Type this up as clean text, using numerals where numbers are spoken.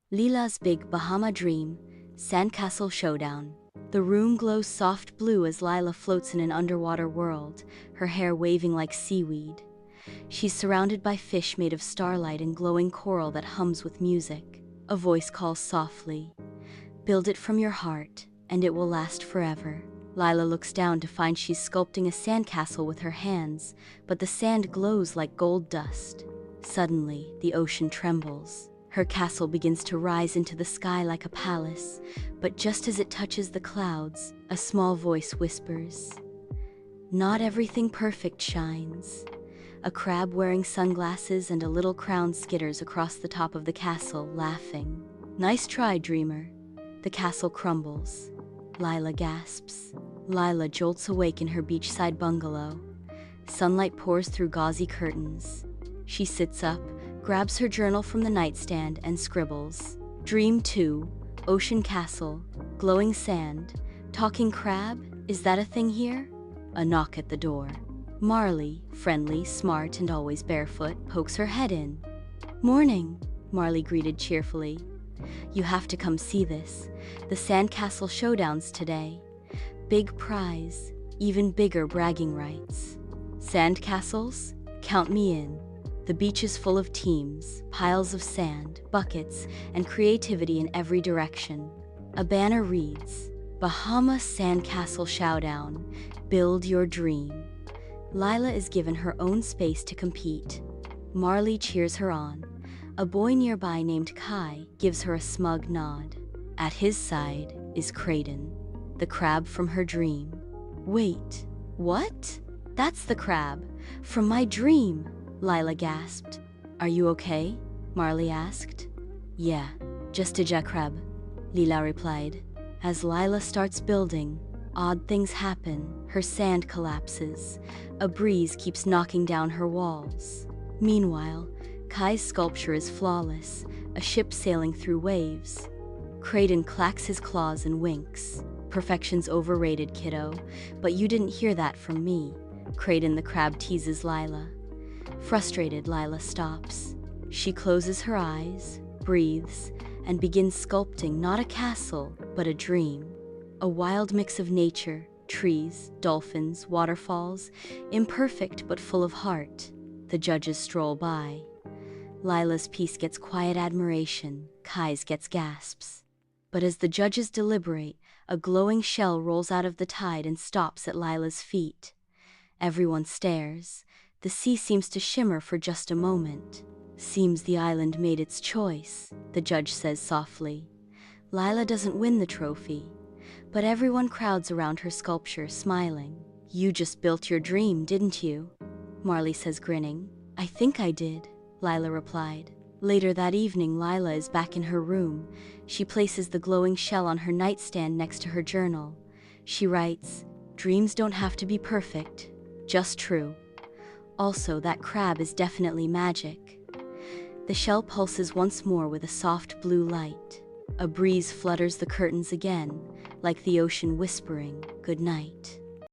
Lila's big Bahama dream, Sandcastle Showdown. The room glows soft blue as Lila floats in an underwater world, her hair waving like seaweed. She's surrounded by fish made of starlight and glowing coral that hums with music. A voice calls softly, "Build it from your heart, and it will last forever." Lila looks down to find she's sculpting a sandcastle with her hands, but the sand glows like gold dust. Suddenly, the ocean trembles. Her castle begins to rise into the sky like a palace, but just as it touches the clouds, a small voice whispers, "Not everything perfect shines." A crab wearing sunglasses and a little crown skitters across the top of the castle, laughing. "Nice try, dreamer." The castle crumbles. Lila gasps. Lila jolts awake in her beachside bungalow. Sunlight pours through gauzy curtains. She sits up, grabs her journal from the nightstand, and scribbles. Dream 2, Ocean Castle, glowing sand, talking crab, is that a thing here? A knock at the door. Marley, friendly, smart, and always barefoot, pokes her head in. "Morning," Marley greeted cheerfully. "You have to come see this. The Sandcastle Showdown's today. Big prize, even bigger bragging rights." Sandcastles? Count me in. The beach is full of teams, piles of sand, buckets, and creativity in every direction. A banner reads, "Bahamas Sandcastle Showdown. Build your dream." Lila is given her own space to compete. Marley cheers her on. A boy nearby named Kai gives her a smug nod. At his side is Creighton, the crab from her dream. "Wait, what? That's the crab from my dream," Lila gasped. "Are you okay?" Marley asked. "Yeah, just a jackrab," Lila replied. As Lila starts building, odd things happen. Her sand collapses. A breeze keeps knocking down her walls. Meanwhile, Kai's sculpture is flawless, a ship sailing through waves. Creighton clacks his claws and winks. "Perfection's overrated, kiddo, but you didn't hear that from me," Creighton the crab teases Lila. Frustrated, Lila stops. She closes her eyes, breathes, and begins sculpting not a castle, but a dream. A wild mix of nature, trees, dolphins, waterfalls, imperfect but full of heart. The judges stroll by. Lila's piece gets quiet admiration, Kai's gets gasps. But as the judges deliberate, a glowing shell rolls out of the tide and stops at Lila's feet. Everyone stares. The sea seems to shimmer for just a moment. "Seems the island made its choice," the judge says softly. Lila doesn't win the trophy, but everyone crowds around her sculpture, smiling. "You just built your dream, didn't you?" Marley says, grinning. "I think I did," Lila replied. Later that evening, Lila is back in her room. She places the glowing shell on her nightstand next to her journal. She writes, "Dreams don't have to be perfect, just true. Also, that crab is definitely magic." The shell pulses once more with a soft blue light. A breeze flutters the curtains again, like the ocean whispering, "Good night."